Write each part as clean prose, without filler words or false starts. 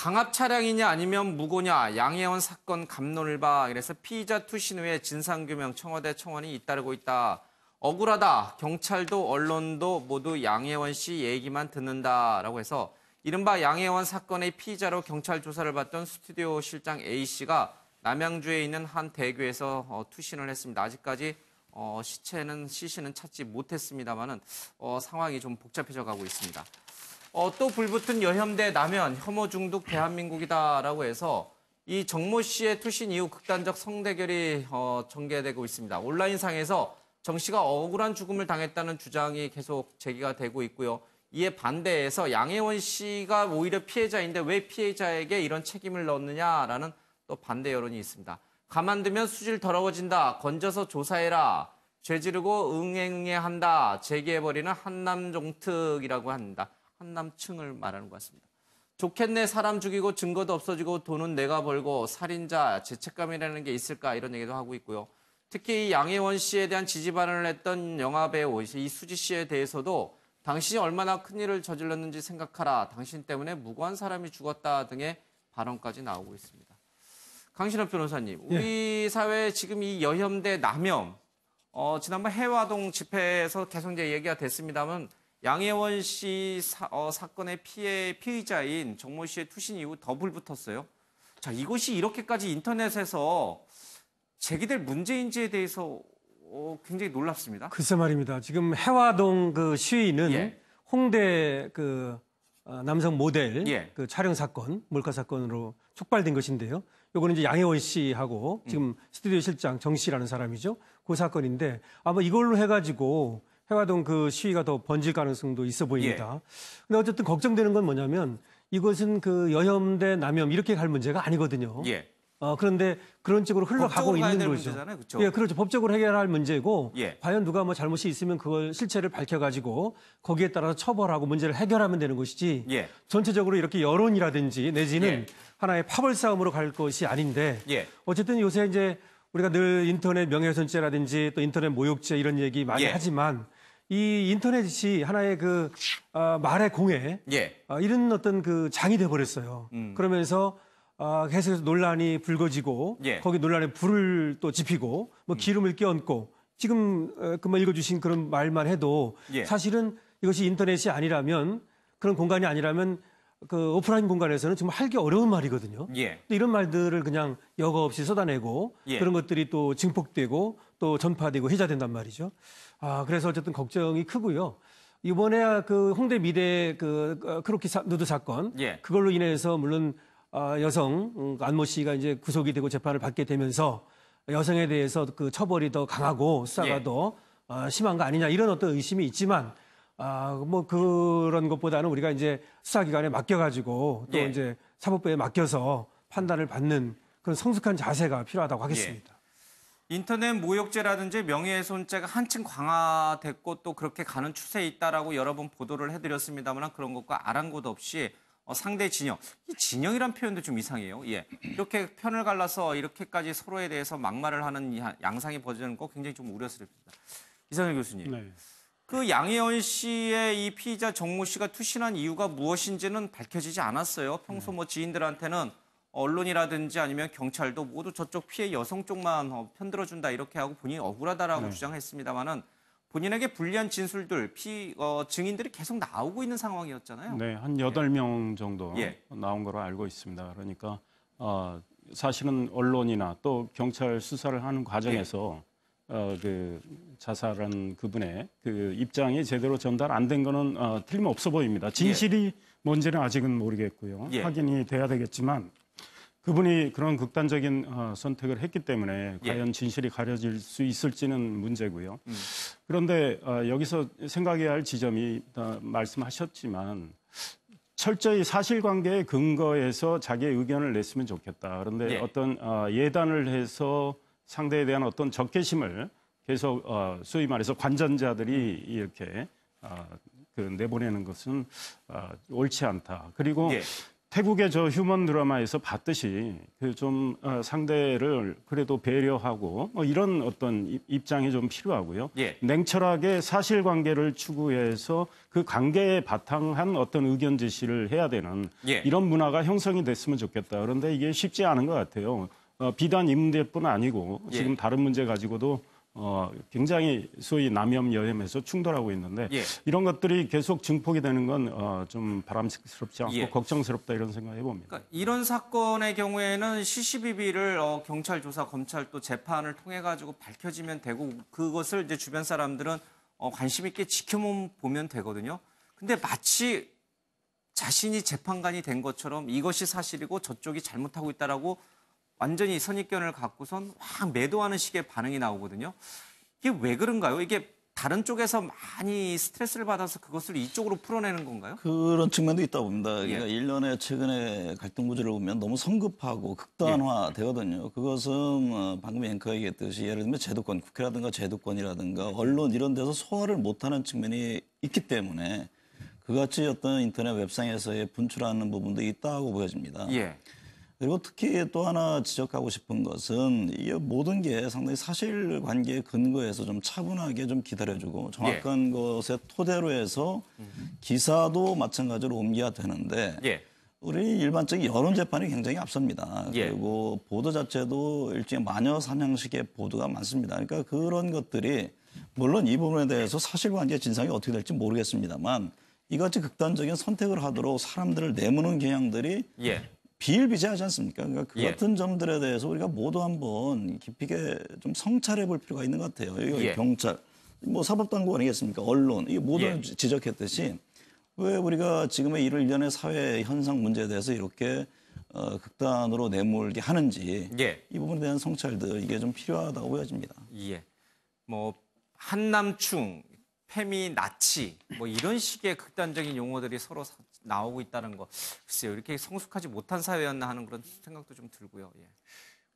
강압 차량이냐 아니면 무고냐 양혜원 사건 갑론을 봐. 그래서 피의자 투신 후에 진상규명 청와대 청원이 잇따르고 있다. 억울하다. 경찰도 언론도 모두 양혜원 씨 얘기만 듣는다라고 해서 이른바 양혜원 사건의 피의자로 경찰 조사를 받던 스튜디오 실장 A씨가 남양주에 있는 한 대교에서 투신을 했습니다. 아직까지 시신은 찾지 못했습니다만은 상황이 좀 복잡해져 가고 있습니다. 또 불붙은 여혐대 남연, 혐오 중독 대한민국이다라고 해서 이 정모 씨의 투신 이후 극단적 성대결이 전개되고 있습니다. 온라인상에서 정 씨가 억울한 죽음을 당했다는 주장이 계속 제기가 되고 있고요. 이에 반대해서 양혜원 씨가 오히려 피해자인데 왜 피해자에게 이런 책임을 넣느냐라는 또 반대 여론이 있습니다. 가만두면 수질 더러워진다. 건져서 조사해라. 죄 지르고 응애응애 한다. 제기해버리는 한남종특이라고 합니다. 한남층을 말하는 것 같습니다. 좋겠네 사람 죽이고 증거도 없어지고 돈은 내가 벌고 살인자 죄책감이라는 게 있을까 이런 얘기도 하고 있고요. 특히 이 양혜원 씨에 대한 지지 발언을 했던 영화배우 이수지 씨에 대해서도 당신이 얼마나 큰일을 저질렀는지 생각하라. 당신 때문에 무고한 사람이 죽었다 등의 발언까지 나오고 있습니다. 강신업 변호사님, 우리 사회에 지금 이 여혐대 남혐, 지난번 해화동 집회에서 계속 이제 얘기가 됐습니다만 양혜원 씨 사건의 피의자인 정모 씨의 투신 이후 더 불붙었어요. 자, 이것이 이렇게까지 인터넷에서 제기될 문제인지에 대해서 굉장히 놀랍습니다. 글쎄 말입니다. 지금 해화동 그 시위는 홍대 그 남성 모델 그 촬영 사건, 몰카 사건으로 촉발된 것인데요. 요거는 이제 양혜원 씨하고 지금 스튜디오 실장 정 씨라는 사람이죠. 그 사건인데 아마 이걸로 해가지고 해화동 그 시위가 더 번질 가능성도 있어 보입니다. 근데 어쨌든 걱정되는 건 뭐냐면 이것은 그 여혐 대 남혐 이렇게 갈 문제가 아니거든요. 그런데 그런 쪽으로 흘러가고 있는 거죠. 문제잖아요, 그렇죠? 예, 그렇죠. 법적으로 해결할 문제고 과연 누가 뭐 잘못이 있으면 그걸 실체를 밝혀가지고 거기에 따라서 처벌하고 문제를 해결하면 되는 것이지 전체적으로 이렇게 여론이라든지 내지는 하나의 파벌 싸움으로 갈 것이 아닌데 어쨌든 요새 이제 우리가 늘 인터넷 명예훼손죄라든지 또 인터넷 모욕죄 이런 얘기 많이 하지만 이 인터넷이 하나의 그 말의 공해 이런 어떤 그 장이 돼버렸어요. 그러면서 계속해서 논란이 불거지고 거기 논란에 불을 또 지피고 뭐 기름을 끼얹고 지금 그만 읽어주신 그런 말만 해도 사실은 이것이 인터넷이 아니라면 그런 공간이 아니라면 그 오프라인 공간에서는 정말 하기 어려운 말이거든요. 근데 이런 말들을 그냥 여과 없이 쏟아내고 그런 것들이 또 증폭되고 또 전파되고 회자된단 말이죠. 그래서 어쨌든 걱정이 크고요. 이번에 그 홍대 미대 그 크로키 누드 사건 그걸로 인해서 물론 여성 안모 씨가 이제 구속이 되고 재판을 받게 되면서 여성에 대해서 그 처벌이 더 강하고 수사가 더 심한 거 아니냐 이런 어떤 의심이 있지만 뭐 그런 것보다는 우리가 이제 수사기관에 맡겨가지고 또 이제 사법부에 맡겨서 판단을 받는 그런 성숙한 자세가 필요하다고 하겠습니다. 인터넷 모욕죄라든지 명예훼손죄가 한층 강화됐고 또 그렇게 가는 추세에 있다라고 여러 번 보도를 해드렸습니다만 그런 것과 아랑곳 없이 상대 진영, 이 진영이란 표현도 좀 이상해요. 이렇게 편을 갈라서 이렇게까지 서로에 대해서 막말을 하는 양상이 벌어지는 거 굉장히 좀 우려스럽습니다. 이상일 교수님, 그 양혜원 씨의 이 피의자 정모 씨가 투신한 이유가 무엇인지는 밝혀지지 않았어요. 평소 뭐 지인들한테는 언론이라든지 아니면 경찰도 모두 저쪽 피해 여성 쪽만 편들어준다 이렇게 하고 본인이 억울하다라고 주장했습니다만은 본인에게 불리한 진술들, 증인들이 계속 나오고 있는 상황이었잖아요. 네, 한 8명 정도 나온 거로 알고 있습니다. 그러니까 사실은 언론이나 또 경찰 수사를 하는 과정에서 그 자살한 그분의 그 입장이 제대로 전달 안 된 거는 틀림없어 보입니다. 진실이 뭔지는 아직은 모르겠고요. 확인이 돼야 되겠지만 그분이 그런 극단적인 선택을 했기 때문에 과연 진실이 가려질 수 있을지는 문제고요. 그런데 여기서 생각해야 할 지점이 말씀하셨지만 철저히 사실관계에 근거해서 자기의 의견을 냈으면 좋겠다. 그런데 어떤 예단을 해서 상대에 대한 어떤 적개심을 계속 소위 말해서 관전자들이 이렇게 내보내는 것은 옳지 않다. 그리고 태국의 저 휴먼 드라마에서 봤듯이 그 좀 상대를 그래도 배려하고 이런 어떤 입장이 좀 필요하고요. 예. 냉철하게 사실관계를 추구해서 그 관계에 바탕한 어떤 의견 제시를 해야 되는 예. 이런 문화가 형성이 됐으면 좋겠다. 그런데 이게 쉽지 않은 것 같아요. 비단 이 문제뿐 아니고 지금 다른 문제 가지고도 굉장히 소위 남염여염해서 충돌하고 있는데 이런 것들이 계속 증폭이 되는 건 좀 바람직스럽지 않고 걱정스럽다 이런 생각해 봅니다. 그러니까 이런 사건의 경우에는 시시비비를 경찰 조사, 검찰 또 재판을 통해 가지고 밝혀지면 되고 그것을 이제 주변 사람들은 관심 있게 지켜보면 되거든요. 근데 마치 자신이 재판관이 된 것처럼 이것이 사실이고 저쪽이 잘못하고 있다라고 완전히 선입견을 갖고선 확 매도하는 식의 반응이 나오거든요. 이게 왜 그런가요? 이게 다른 쪽에서 많이 스트레스를 받아서 그것을 이쪽으로 풀어내는 건가요? 그런 측면도 있다고 봅니다. 그러니까 일련의 최근의 갈등 구조를 보면 너무 성급하고 극단화되거든요. 그것은 방금 앵커가 얘기했듯이 예를 들면 제도권, 국회라든가 제도권이라든가 언론 이런 데서 소화를 못하는 측면이 있기 때문에 그같이 어떤 인터넷 웹상에서의 분출하는 부분도 있다고 보여집니다. 그리고 특히 또 하나 지적하고 싶은 것은 이 모든 게 상당히 사실관계에 근거해서 좀 차분하게 좀 기다려주고 정확한 것에 토대로 해서 기사도 마찬가지로 옮겨야 되는데 우리 일반적인 여론 재판이 굉장히 앞섭니다. 그리고 보도 자체도 일종의 마녀 사냥식의 보도가 많습니다. 그러니까 그런 것들이 물론 이 부분에 대해서 사실관계 진상이 어떻게 될지 모르겠습니다만 이같이 극단적인 선택을 하도록 사람들을 내모는 경향들이 비일비재하지 않습니까? 그러니까 그 같은 점들에 대해서 우리가 모두 한번 깊이 있게 좀 성찰해 볼 필요가 있는 것 같아요. 이거 경찰, 뭐 사법당국 아니겠습니까? 언론, 이게 모두 지적했듯이 왜 우리가 지금의 일련의 사회 현상 문제에 대해서 이렇게 극단으로 내몰게 하는지 이 부분에 대한 성찰들 이게 좀 필요하다고 보여집니다. 뭐 한남충, 페미, 나치 뭐 이런 식의 극단적인 용어들이 서로 나오고 있다는 거 글쎄요 이렇게 성숙하지 못한 사회였나 하는 그런 생각도 좀 들고요.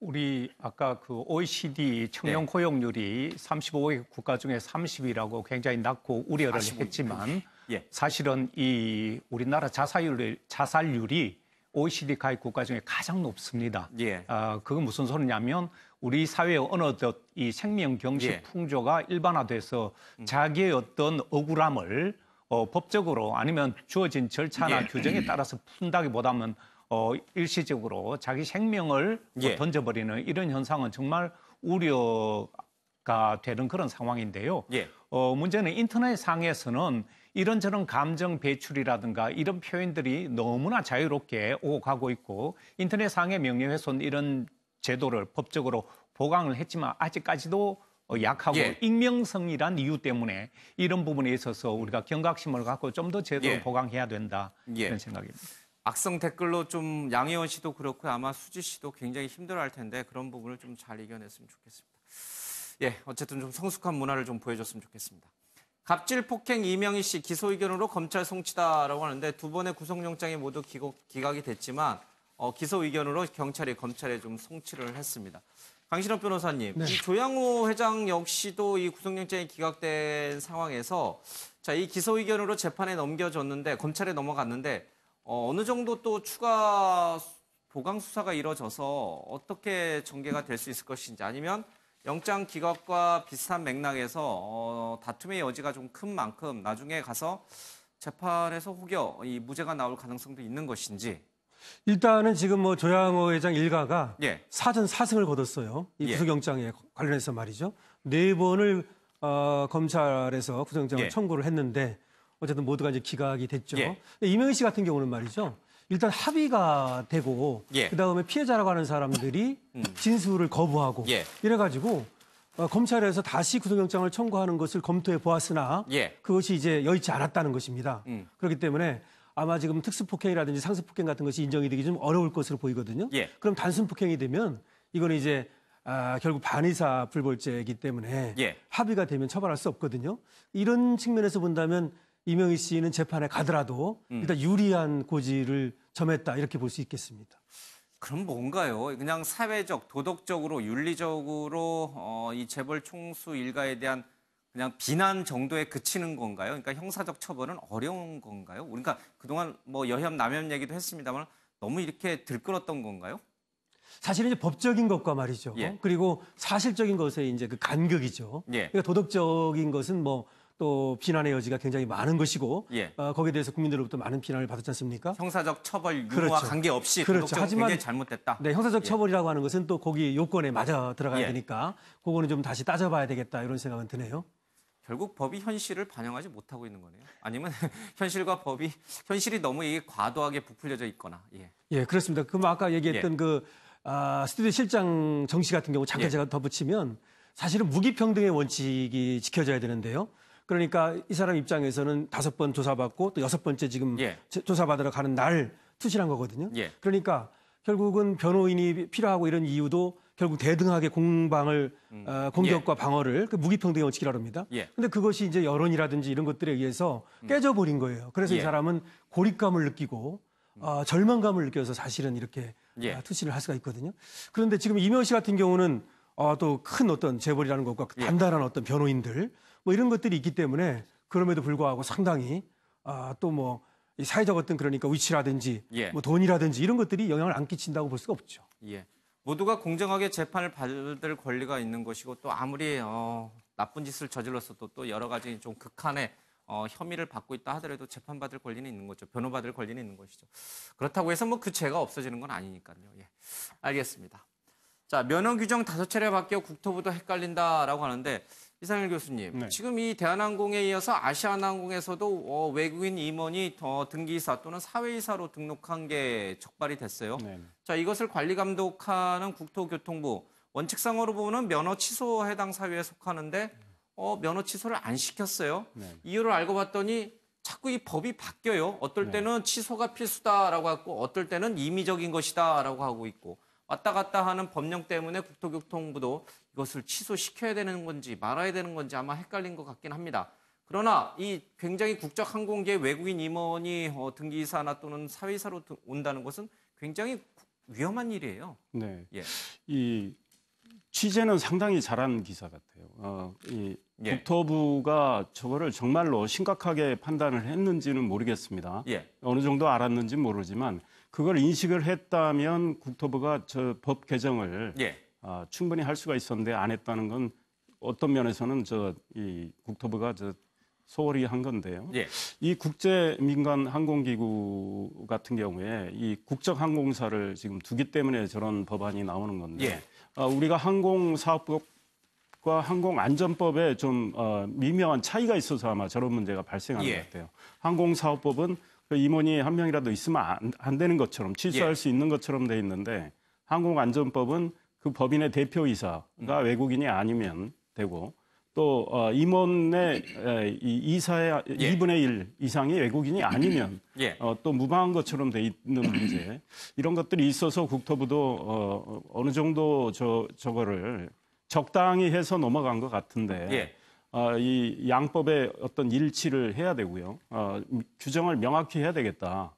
우리 아까 그 OECD 청년 고용률이 35개 국가 중에 30이라고 굉장히 낮고 우려를 했지만 사실은 이 우리나라 자살률이 OECD 가입 국가 중에 가장 높습니다. 그건 무슨 소리냐면 우리 사회의 어느덧 이 생명 경시 풍조가 일반화돼서 자기의 어떤 억울함을 법적으로 아니면 주어진 절차나 규정에 따라서 푼다기보다는 일시적으로 자기 생명을 던져버리는 이런 현상은 정말 우려가 되는 그런 상황인데요. 문제는 인터넷 상에서는 이런저런 감정 배출이라든가 이런 표현들이 너무나 자유롭게 오고 가고 있고 인터넷 상의 명예훼손 이런 제도를 법적으로 보강을 했지만 아직까지도 약하고 익명성이란 이유 때문에 이런 부분에 있어서 우리가 경각심을 갖고 좀 더 제도를 보강해야 된다 이런 생각입니다. 악성 댓글로 좀 양혜원 씨도 그렇고 아마 수지 씨도 굉장히 힘들어할 텐데 그런 부분을 좀 잘 이겨냈으면 좋겠습니다. 어쨌든 좀 성숙한 문화를 좀 보여줬으면 좋겠습니다. 갑질 폭행 이명희 씨 기소 의견으로 검찰 송치다라고 하는데 두 번의 구속영장이 모두 기각이 됐지만 기소 의견으로 경찰이 검찰에 좀 송치를 했습니다. 강신업 변호사님, 이 조양호 회장 역시도 이 구속영장이 기각된 상황에서 자, 이 기소 의견으로 재판에 넘겨졌는데 검찰에 넘어갔는데 어느 정도 또 추가 보강 수사가 이뤄져서 어떻게 전개가 될 수 있을 것인지 아니면 영장 기각과 비슷한 맥락에서 다툼의 여지가 좀 큰 만큼 나중에 가서 재판에서 혹여 이 무죄가 나올 가능성도 있는 것인지. 일단은 지금 뭐 조양호 회장 일가가 사전 사승을 거뒀어요. 이 구속영장에 관련해서 말이죠. 4번을 검찰에서 구속영장을 청구를 했는데 어쨌든 모두가 이제 기각이 됐죠. 이명희 씨 같은 경우는 말이죠. 일단 합의가 되고 그다음에 피해자라고 하는 사람들이 진술을 거부하고 이래가지고 검찰에서 다시 구속영장을 청구하는 것을 검토해 보았으나 그것이 이제 여의치 않았다는 것입니다. 그렇기 때문에 아마 지금 특수폭행이라든지 상습폭행 같은 것이 인정이 되기 좀 어려울 것으로 보이거든요. 그럼 단순폭행이 되면 이거는 이제 결국 반의사 불벌죄이기 때문에 합의가 되면 처벌할 수 없거든요. 이런 측면에서 본다면 이명희 씨는 재판에 가더라도 일단 유리한 고지를 점했다 이렇게 볼 수 있겠습니다. 그럼 뭔가요? 그냥 사회적, 도덕적으로, 윤리적으로 이 재벌 총수 일가에 대한 그냥 비난 정도에 그치는 건가요? 그러니까 형사적 처벌은 어려운 건가요? 그러니까 그동안 뭐 여혐, 남혐 얘기도 했습니다만 너무 이렇게 들끓었던 건가요? 사실은 이제 법적인 것과 말이죠. 예. 그리고 사실적인 것에 이제 그 간극이죠. 예. 그러니까 도덕적인 것은 뭐 또 비난의 여지가 굉장히 많은 것이고 예. 거기에 대해서 국민들로부터 많은 비난을 받았지 않습니까? 형사적 처벌 유무와 그렇죠. 관계없이 그렇죠. 도덕적으로 하지만 굉장히 잘못됐다. 네, 형사적 예. 처벌이라고 하는 것은 또 거기 요건에 맞아 들어가야 예. 되니까 그거는 좀 다시 따져봐야 되겠다 이런 생각은 드네요. 결국 법이 현실을 반영하지 못하고 있는 거네요. 아니면 현실과 법이 현실이 너무 이게 과도하게 부풀려져 있거나. 예. 예, 그렇습니다. 그럼 아까 얘기했던 스튜디오 실장 정씨 같은 경우 잠깐 예. 제가 덧붙이면 사실은 무기평등의 원칙이 지켜져야 되는데요. 그러니까 이 사람 입장에서는 5번 조사받고 또 6번째 지금 예. 조사받으러 가는 날 투실한 거거든요. 예. 그러니까 결국은 변호인이 필요하고 이런 이유도 결국 대등하게 공방을 공격과 방어를 그 무기평등의 원칙이라고 합니다. 예. 근데 그것이 이제 여론이라든지 이런 것들에 의해서 깨져버린 거예요. 그래서 이 예. 사람은 고립감을 느끼고 절망감을 느껴서 사실은 이렇게 예. 투신을 할 수가 있거든요. 그런데 지금 이명 씨 같은 경우는 또 큰 어떤 재벌이라는 것과 예. 단단한 어떤 변호인들 뭐 이런 것들이 있기 때문에 그럼에도 불구하고 상당히 또 뭐 이 사회적 어떤 그러니까 위치라든지 예. 뭐 돈이라든지 이런 것들이 영향을 안 끼친다고 볼 수가 없죠. 예. 모두가 공정하게 재판을 받을 권리가 있는 것이고 또 아무리 나쁜 짓을 저질렀어도 또 여러 가지 좀 극한의 혐의를 받고 있다 하더라도 재판받을 권리는 있는 거죠. 변호받을 권리는 있는 것이죠. 그렇다고 해서 뭐 그 죄가 없어지는 건 아니니까요. 예. 알겠습니다. 자, 면허 규정 5차례 바뀌어 국토부도 헷갈린다라고 하는데 이상일 교수님, 네. 지금 이 대한항공에 이어서 아시아나항공에서도 외국인 임원이 등기이사 또는 사회이사로 등록한 게 적발이 됐어요. 네. 자, 이것을 관리 감독하는 국토교통부 원칙상으로 보면 면허 취소 해당 사유에 속하는데 면허 취소를 안 시켰어요. 네. 이유를 알고 봤더니 자꾸 이 법이 바뀌어요. 어떨 때는 취소가 필수다라고 하고 어떨 때는 임의적인 것이다라고 하고 있고 왔다 갔다 하는 법령 때문에 국토교통부도 이것을 취소시켜야 되는 건지 말아야 되는 건지 아마 헷갈린 것 같긴 합니다. 그러나 이 굉장히 국적항공기에 외국인 임원이 등기이사나 또는 사회이사로 온다는 것은 굉장히 위험한 일이에요. 네. 예. 이 취재는 상당히 잘한 기사 같아요. 예. 국토부가 저거를 정말로 심각하게 판단을 했는지는 모르겠습니다. 예. 어느 정도 알았는지 모르지만 그걸 인식을 했다면 국토부가 저 법 개정을 예. 충분히 할 수가 있었는데 안 했다는 건 어떤 면에서는 이 국토부가 소홀히 한 건데요. 예. 이 국제 민간 항공기구 같은 경우에 이 국적 항공사를 지금 두기 때문에 저런 법안이 나오는 건데 예. 우리가 항공사업법과 항공안전법에 좀 미묘한 차이가 있어서 아마 저런 문제가 발생하는 예. 것 같아요. 항공사업법은 그 임원이 한 명이라도 있으면 안 되는 것처럼 취소할 예. 수 있는 것처럼 돼 있는데 항공안전법은 그 법인의 대표이사가 외국인이 아니면 되고 또 임원의 이 이사의 예. 2분의 1 이상이 외국인이 아니면 예. 또 무방한 것처럼 돼 있는 문제 이런 것들이 있어서 국토부도 어느 정도 저거를 적당히 해서 넘어간 것 같은데 예. 이 양법의 어떤 일치를 해야 되고요. 규정을 명확히 해야 되겠다.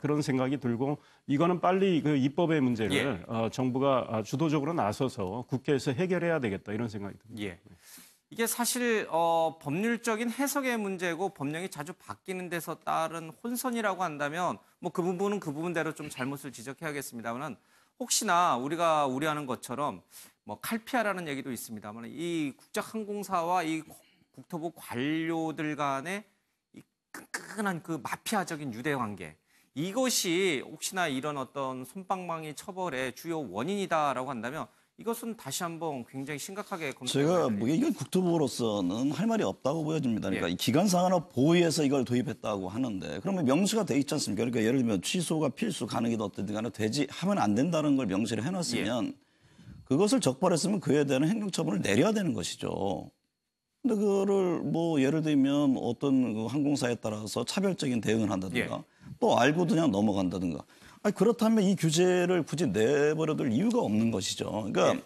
그런 생각이 들고 이거는 빨리 그 입법의 문제를 정부가 주도적으로 나서서 국회에서 해결해야 되겠다 이런 생각이 듭니다. 예. 이게 사실 법률적인 해석의 문제고 법령이 자주 바뀌는 데서 따른 혼선이라고 한다면 뭐 그 부분은 그 부분대로 좀 잘못을 지적해야겠습니다만 혹시나 우리가 우려하는 것처럼 뭐 칼피아라는 얘기도 있습니다만 이 국적항공사와 이 국토부 관료들 간의 이 끈끈한 그 마피아적인 유대 관계 이것이 혹시나 이런 어떤 솜방망이 처벌의 주요 원인이다라고 한다면 이것은 다시 한번 굉장히 심각하게 제가 보기에 이건 국토부로서는 할 말이 없다고 보여집니다. 그러니까 예. 이 기간상한업 보호에서 이걸 도입했다고 하는데 그러면 명시가 돼 있지 않습니까? 그러니까 예를 들면 취소가 필수 가능이든 어떻든 간에 하면 안 된다는 걸 명시를 해놨으면 그것을 적발했으면 그에 대한 행정처분을 내려야 되는 것이죠. 근데 그거를 뭐 예를 들면 어떤 그 항공사에 따라서 차별적인 대응을 한다든가 또 알고도 그냥 넘어간다든가. 아니 그렇다면 이 규제를 굳이 내버려둘 이유가 없는 것이죠. 그러니까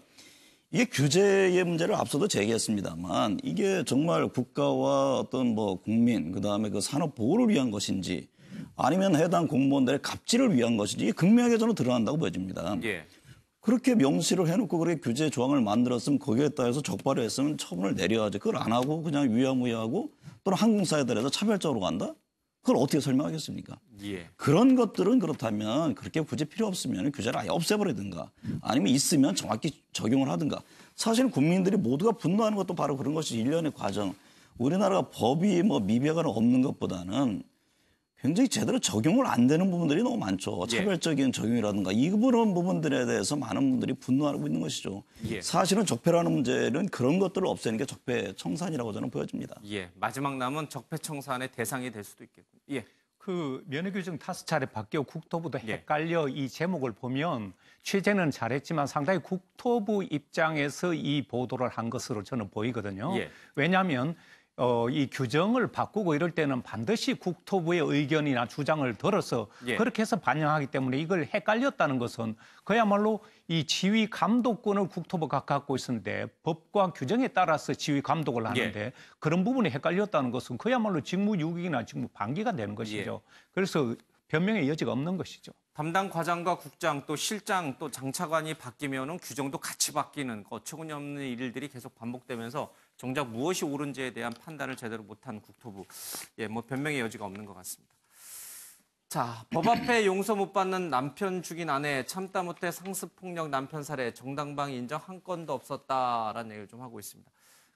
이게 규제의 문제를 앞서도 제기했습니다만 이게 정말 국가와 어떤 뭐 국민 그다음에 그 산업 보호를 위한 것인지 아니면 해당 공무원들의 갑질을 위한 것인지 이게 극명하게 저는 드러난다고 보여집니다. 예. 그렇게 명시를 해놓고 그렇게 규제 조항을 만들었으면 거기에 따라서 적발을 했으면 처분을 내려야지. 그걸 안 하고 그냥 유야무야하고 또는 항공사에 대해서 차별적으로 간다? 그걸 어떻게 설명하겠습니까? 예. 그런 것들은 그렇다면 그렇게 굳이 필요 없으면 규제를 아예 없애버리든가 아니면 있으면 정확히 적용을 하든가. 사실 국민들이 모두가 분노하는 것도 바로 그런 것이 일련의 과정. 우리나라가 법이 뭐 미비하거나 없는 것보다는 굉장히 제대로 적용을 안 되는 부분들이 너무 많죠. 차별적인 적용이라든가 이런 부분들에 대해서 많은 분들이 분노하고 있는 것이죠. 사실은 적폐라는 문제는 그런 것들을 없애는 게 적폐청산이라고 저는 보여집니다. 예, 마지막 남은 적폐청산의 대상이 될 수도 있겠군요. 예. 그 면허규정 5차례 바뀌어 국토부도 헷갈려 이 제목을 보면 취재는 잘했지만 상당히 국토부 입장에서 이 보도를 한 것으로 저는 보이거든요. 왜냐하면 이 규정을 바꾸고 이럴 때는 반드시 국토부의 의견이나 주장을 들어서 그렇게 해서 반영하기 때문에 이걸 헷갈렸다는 것은 그야말로 이 지휘 감독권을 국토부가 갖고 있었는데 법과 규정에 따라서 지휘 감독을 하는데 그런 부분이 헷갈렸다는 것은 그야말로 직무유기나 직무방기가 되는 것이죠. 그래서 변명의 여지가 없는 것이죠. 담당 과장과 국장 또 실장 또 장차관이 바뀌면은 규정도 같이 바뀌는 어처구니없는 일들이 계속 반복되면서 정작 무엇이 옳은지에 대한 판단을 제대로 못한 국토부. 예, 뭐 변명의 여지가 없는 것 같습니다. 자, 법 앞에 용서 못 받는 남편 죽인 아내, 참다 못해 상습폭력 남편 살해, 정당방 인정 한 건도 없었다라는 얘기를 좀 하고 있습니다.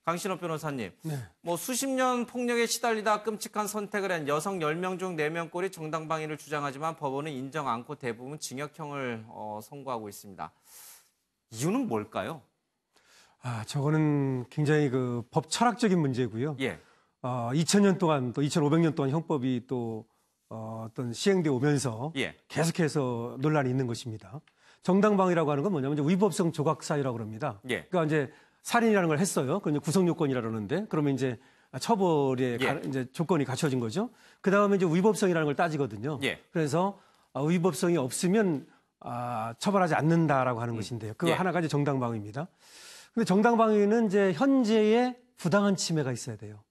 강신업 변호사님, 뭐 수십 년 폭력에 시달리다 끔찍한 선택을 한 여성 10명 중 4명꼴이 정당방위를 주장하지만 법원은 인정 않고 대부분 징역형을 선고하고 있습니다. 이유는 뭘까요? 저거는 굉장히 그 법 철학적인 문제고요. 2000년 동안 또 2500년 동안 형법이 또 어떤 시행되어 오면서 계속해서 논란이 있는 것입니다. 정당방위라고 하는 건 뭐냐면 이제 위법성 조각 사유라고 합니다. 그러니까 이제 살인이라는 걸 했어요. 그럼 구성 요건이라 그러는데 그러면 이제 처벌의 이제 조건이 갖춰진 거죠. 그 다음에 이제 위법성이라는 걸 따지거든요. 그래서 위법성이 없으면 처벌하지 않는다라고 하는 것인데요. 그거 하나가 이제 정당방위입니다. 근데 정당방위는 이제 현재의 부당한 침해가 있어야 돼요.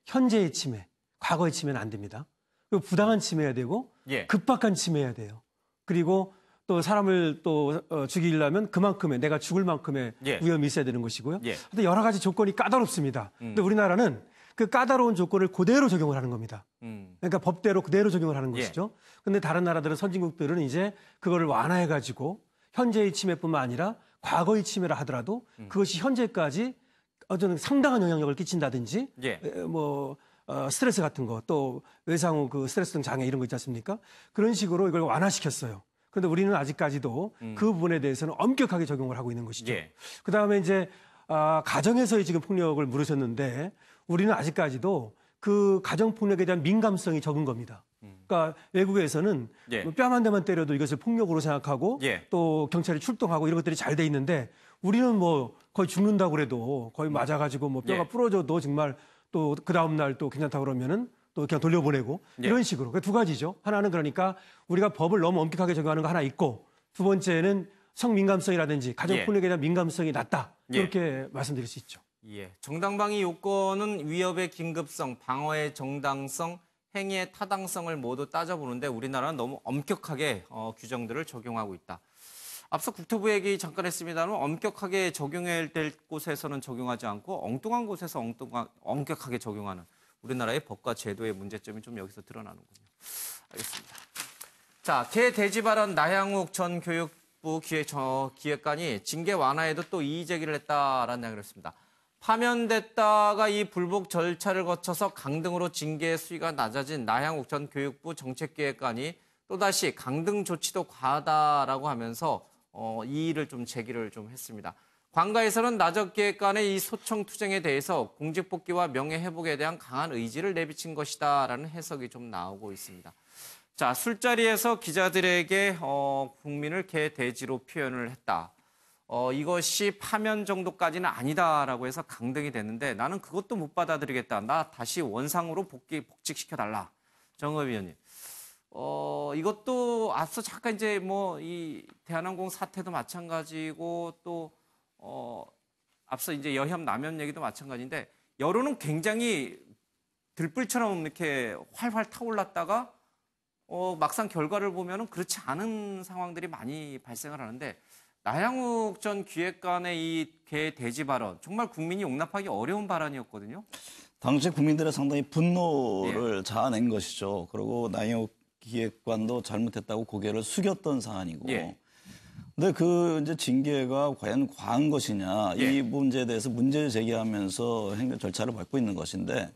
현재의 침해, 과거의 침해는 안 됩니다. 그리고 부당한 침해해야 되고 급박한 침해해야 돼요. 그리고 또 사람을 또 죽이려면 그만큼의 내가 죽을 만큼의 위험이 있어야 되는 것이고요. 근데 여러 가지 조건이 까다롭습니다. 근데 우리나라는 그 까다로운 조건을 그대로 적용을 하는 겁니다. 그러니까 법대로 그대로 적용을 하는 것이죠. 근데 다른 나라들은 선진국들은 이제 그거를 완화해 가지고 현재의 침해뿐만 아니라 과거의 침해라 하더라도 그것이 현재까지 어떤 상당한 영향력을 끼친다든지 스트레스 같은 거 또 외상후 그 스트레스성 장애 이런 거 있지 않습니까? 그런 식으로 이걸 완화시켰어요. 그런데 우리는 아직까지도 그 부분에 대해서는 엄격하게 적용을 하고 있는 것이죠. 그다음에 이제 가정에서의 지금 폭력을 물으셨는데 우리는 아직까지도 그 가정 폭력에 대한 민감성이 적은 겁니다. 그러니까 외국에서는 뺨 한 대만 때려도 이것을 폭력으로 생각하고 또 경찰이 출동하고 이런 것들이 잘 돼 있는데 우리는 뭐 거의 죽는다고 그래도 거의 맞아가지고 뭐 뼈가 부러져도 정말 또 그 다음 날 또 괜찮다고 그러면은 또 그냥 돌려보내고 이런 식으로. 그 두 가지죠. 하나는 그러니까 우리가 법을 너무 엄격하게 적용하는 거 하나 있고 두 번째는 성민감성이라든지 가정 폭력에 대한 민감성이 낮다. 이렇게 말씀드릴 수 있죠. 정당방위 요건은 위협의 긴급성, 방어의 정당성, 행위의 타당성을 모두 따져보는데 우리나라는 너무 엄격하게 규정들을 적용하고 있다. 앞서 국토부 얘기 잠깐 했습니다만 엄격하게 적용해야 될 곳에서는 적용하지 않고 엉뚱한 곳에서 엄격하게 적용하는 우리나라의 법과 제도의 문제점이 좀 여기서 드러나는군요. 알겠습니다. 자, 개돼지 발언 나향욱 전 교육부 기획관이 징계 완화에도 또 이의 제기를 했다라는 이야기를 했습니다. 파면됐다가 이 불복 절차를 거쳐서 강등으로 징계 수위가 낮아진 나향욱 전 교육부 정책기획관이 또다시 강등 조치도 과하다라고 하면서 이의를 좀 제기를 좀 했습니다. 관가에서는 나적 기획관의 이 소청 투쟁에 대해서 공직복귀와 명예회복에 대한 강한 의지를 내비친 것이다라는 해석이 좀 나오고 있습니다. 자, 술자리에서 기자들에게 국민을 개돼지로 표현을 했다. 이것이 파면 정도까지는 아니다라고 해서 강등이 됐는데 나는 그것도 못 받아들이겠다. 나 다시 원상으로 복직시켜달라. 정의위 의원님. 이것도 앞서 잠깐 이제 뭐 이 대한항공 사태도 마찬가지고 또 앞서 이제 여혐 남혐 얘기도 마찬가지인데 여론은 굉장히 들불처럼 이렇게 활활 타올랐다가 막상 결과를 보면은 그렇지 않은 상황들이 많이 발생을 하는데 나향욱 전 기획관의 이 개돼지 발언 정말 국민이 용납하기 어려운 발언이었거든요. 당시 국민들의 상당히 분노를 자아낸 것이죠. 그리고 나경원 기획관도 잘못했다고 고개를 숙였던 사안이고. 근데 그 이제 징계가 과연 과한 것이냐 이 문제에 대해서 문제를 제기하면서 행정 절차를 밟고 있는 것인데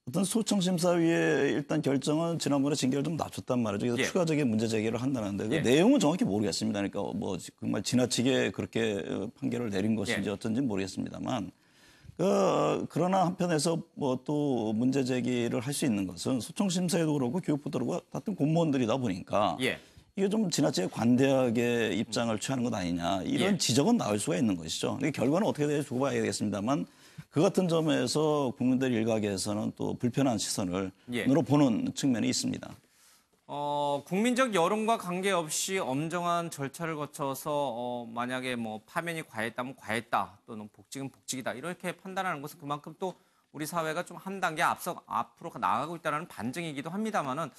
어떤 소청심사위의 일단 결정은 지난번에 징계를 좀 낮췄단 말이죠. 그래서 추가적인 문제 제기를 한다는데 그 내용은 정확히 모르겠습니다. 그러니까 뭐 정말 지나치게 그렇게 판결을 내린 것인지 어쩐지 모르겠습니다만 그러나 한편에서 뭐 또 문제 제기를 할 수 있는 것은 소청심사에도 그렇고 교육부도 그렇고 같은 공무원들이다 보니까 이게 좀 지나치게 관대하게 입장을 취하는 것 아니냐 이런 지적은 나올 수가 있는 것이죠. 결과는 어떻게 될지 두고 봐야겠습니다만 그 같은 점에서 국민들 일각에서는 또 불편한 시선으로 보는 측면이 있습니다. 국민적 여론과 관계없이 엄정한 절차를 거쳐서 만약에 뭐 파면이 과했다면 과했다 또는 복직은 복직이다 이렇게 판단하는 것은 그만큼 또 우리 사회가 좀 한 단계 앞으로 나아가고 있다는 반증이기도 합니다만은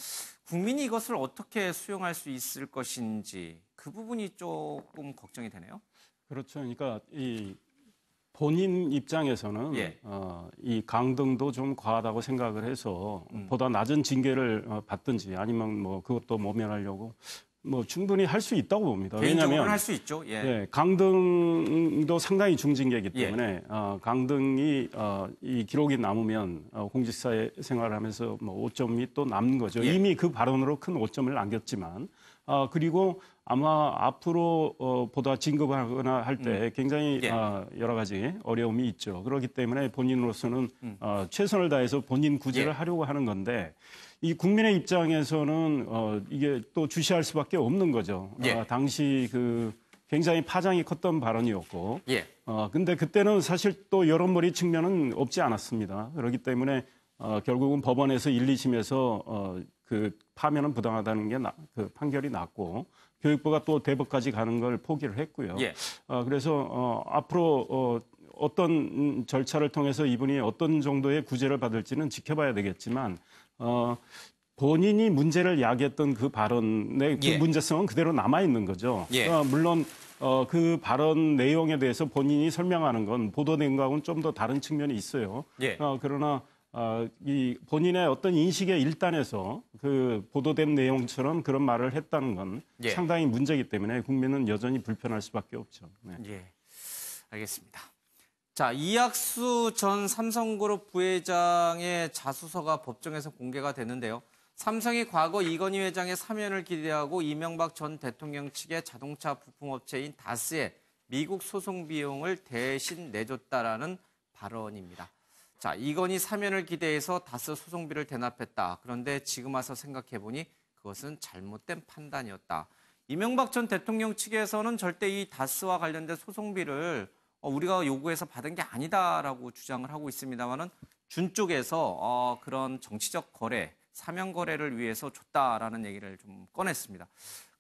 국민이 이것을 어떻게 수용할 수 있을 것인지 그 부분이 조금 걱정이 되네요. 그렇죠. 그러니까 이 본인 입장에서는 이 강등도 좀 과하다고 생각을 해서 보다 낮은 징계를 받든지 아니면 뭐 그것도 모면하려고 뭐 충분히 할 수 있다고 봅니다. 개인적으로는 할 수 있죠. 강등도 상당히 중징계이기 때문에 강등이 이 기록이 남으면 공직사회 생활을 하면서 뭐 5점이 또 남는 거죠. 이미 그 발언으로 큰 5점을 남겼지만 그리고 아마 앞으로 보다 진급하거나 할 때 굉장히 여러 가지 어려움이 있죠. 그렇기 때문에 본인으로서는 최선을 다해서 본인 구제를 하려고 하는 건데 이 국민의 입장에서는 이게 또 주시할 수밖에 없는 거죠. 당시 그 굉장히 파장이 컸던 발언이었고, 근데 그때는 사실 또 여론몰이 측면은 없지 않았습니다. 그렇기 때문에 결국은 법원에서 1, 2심에서 그 파면은 부당하다는 게 그 판결이 났고, 교육부가 또 대법까지 가는 걸 포기를 했고요. 그래서 앞으로 어떤 절차를 통해서 이분이 어떤 정도의 구제를 받을지는 지켜봐야 되겠지만 본인이 문제를 야기했던 그 발언의 그 문제성은 그대로 남아 있는 거죠. 물론 그 발언 내용에 대해서 본인이 설명하는 건 보도된 거하고는 좀 더 다른 측면이 있어요. 그러나 이 본인의 어떤 인식의 일단에서 그 보도된 내용처럼 그런 말을 했다는 건 상당히 문제이기 때문에 국민은 여전히 불편할 수밖에 없죠. 알겠습니다. 자, 이학수 전 삼성그룹 부회장의 자수서가 법정에서 공개가 됐는데요. 삼성이 과거 이건희 회장의 사면을 기대하고 이명박 전 대통령 측의 자동차 부품업체인 다스의 미국 소송 비용을 대신 내줬다라는 발언입니다. 자, 이건희 사면을 기대해서 다스 소송비를 대납했다. 그런데 지금 와서 생각해보니 그것은 잘못된 판단이었다. 이명박 전 대통령 측에서는 절대 이 다스와 관련된 소송비를 우리가 요구해서 받은 게 아니다라고 주장을 하고 있습니다만은 준 쪽에서 그런 정치적 거래, 사면 거래를 위해서 줬다라는 얘기를 좀 꺼냈습니다.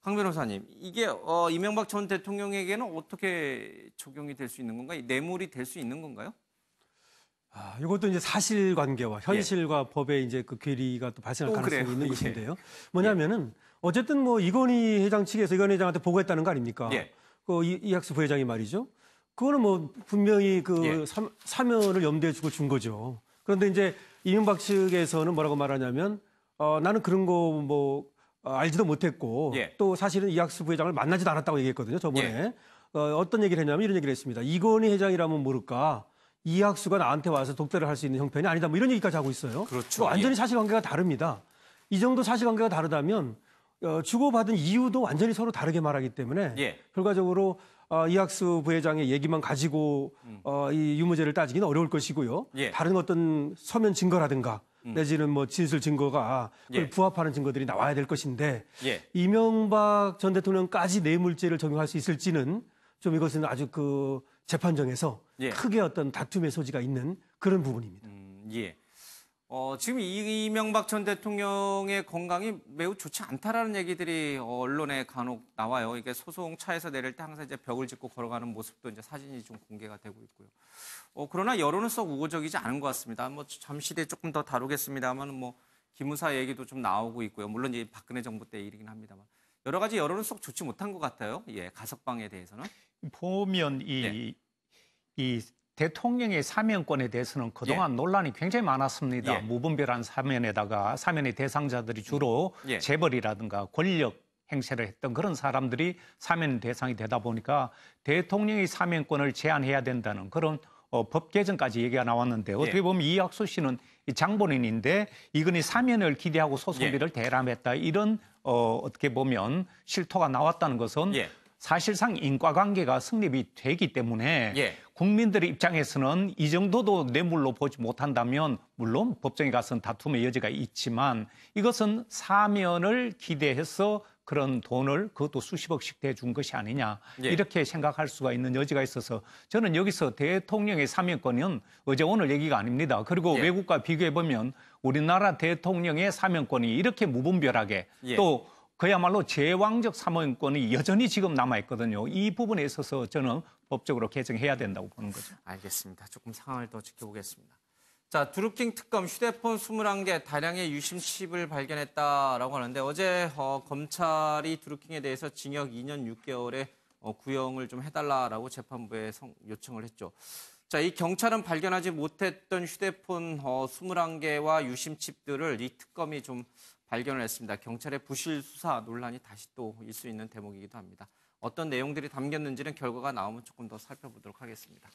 강 변호사님, 이게 이명박 전 대통령에게는 어떻게 적용이 될 수 있는 건가요? 뇌물이 될 수 있는 건가요? 이것도 이제 사실관계와 현실과 법의 이제 그 괴리가 또 발생할 가능성이 있는 것인데요. 뭐냐면은 어쨌든 뭐 이건희 회장 측에서 이건희 회장한테 보고했다는 거 아닙니까? 그 이학수 부회장이 말이죠. 그거는 뭐 분명히 그 사면을 염두에 두고 준 거죠. 그런데 이제 이명박 측에서는 뭐라고 말하냐면 나는 그런 거 뭐 알지도 못했고 또 사실은 이학수 부회장을 만나지도 않았다고 얘기했거든요. 저번에 어떤 얘기를 했냐면 이런 얘기를 했습니다. 이건희 회장이라면 모를까 이학수가 나한테 와서 독대를 할 수 있는 형편이 아니다. 뭐 이런 얘기까지 하고 있어요. 그렇죠. 완전히 사실관계가 다릅니다. 이 정도 사실관계가 다르다면 주고받은 이유도 완전히 서로 다르게 말하기 때문에 결과적으로 이학수 부회장의 얘기만 가지고 이 유무죄를 따지기는 어려울 것이고요. 다른 어떤 서면 증거라든가 내지는 뭐 진술 증거가 그걸 부합하는 증거들이 나와야 될 것인데 이명박 전 대통령까지 뇌물죄를 적용할 수 있을지는 좀 이것은 아주 그 재판정에서 크게 어떤 다툼의 소지가 있는 그런 부분입니다. 지금 이명박 전 대통령의 건강이 매우 좋지 않다라는 얘기들이 언론에 간혹 나와요. 이게 소송 차에서 내릴 때 항상 이제 벽을 짚고 걸어가는 모습도 이제 사진이 좀 공개가 되고 있고요. 그러나 여론은 썩 우호적이지 않은 것 같습니다. 뭐 잠시 뒤에 조금 더 다루겠습니다만 뭐 기무사 얘기도 좀 나오고 있고요. 물론 이제 박근혜 정부 때 일이긴 합니다만 여러 가지 여론은 썩 좋지 못한 것 같아요. 가석방에 대해서는 보면 이 대통령의 사면권에 대해서는 그동안 논란이 굉장히 많았습니다. 무분별한 사면의 대상자들이 주로 재벌이라든가 권력 행세를 했던 그런 사람들이 사면 대상이 되다 보니까 대통령의 사면권을 제한해야 된다는 그런 법 개정까지 얘기가 나왔는데 어떻게 보면 이학수 씨는 장본인인데 이건희 사면을 기대하고 소송비를 대람했다. 이런 어떻게 보면 실토가 나왔다는 것은 사실상 인과관계가 성립이 되기 때문에 국민들의 입장에서는 이 정도도 뇌물로 보지 못한다면 물론 법정에 가서는 다툼의 여지가 있지만 이것은 사면을 기대해서 그런 돈을 그것도 수십억씩 대준 것이 아니냐 이렇게 생각할 수가 있는 여지가 있어서 저는 여기서 대통령의 사면권은 어제 오늘 얘기가 아닙니다. 그리고 외국과 비교해보면 우리나라 대통령의 사면권이 이렇게 무분별하게 또 그야말로 제왕적 사면권이 여전히 지금 남아있거든요. 이 부분에 있어서 저는 법적으로 개정해야 된다고 보는 거죠. 알겠습니다. 조금 상황을 더 지켜보겠습니다. 자, 드루킹 특검 휴대폰 21개 다량의 유심 칩을 발견했다라고 하는데 어제 검찰이 드루킹에 대해서 징역 2년 6개월의 구형을 좀 해달라라고 재판부에 요청을 했죠. 자, 이 경찰은 발견하지 못했던 휴대폰 21개와 유심 칩들을 이 특검이 좀 발견을 했습니다. 경찰의 부실 수사 논란이 다시 또 있을 수 있는 대목이기도 합니다. 어떤 내용들이 담겼는지는 결과가 나오면 조금 더 살펴보도록 하겠습니다.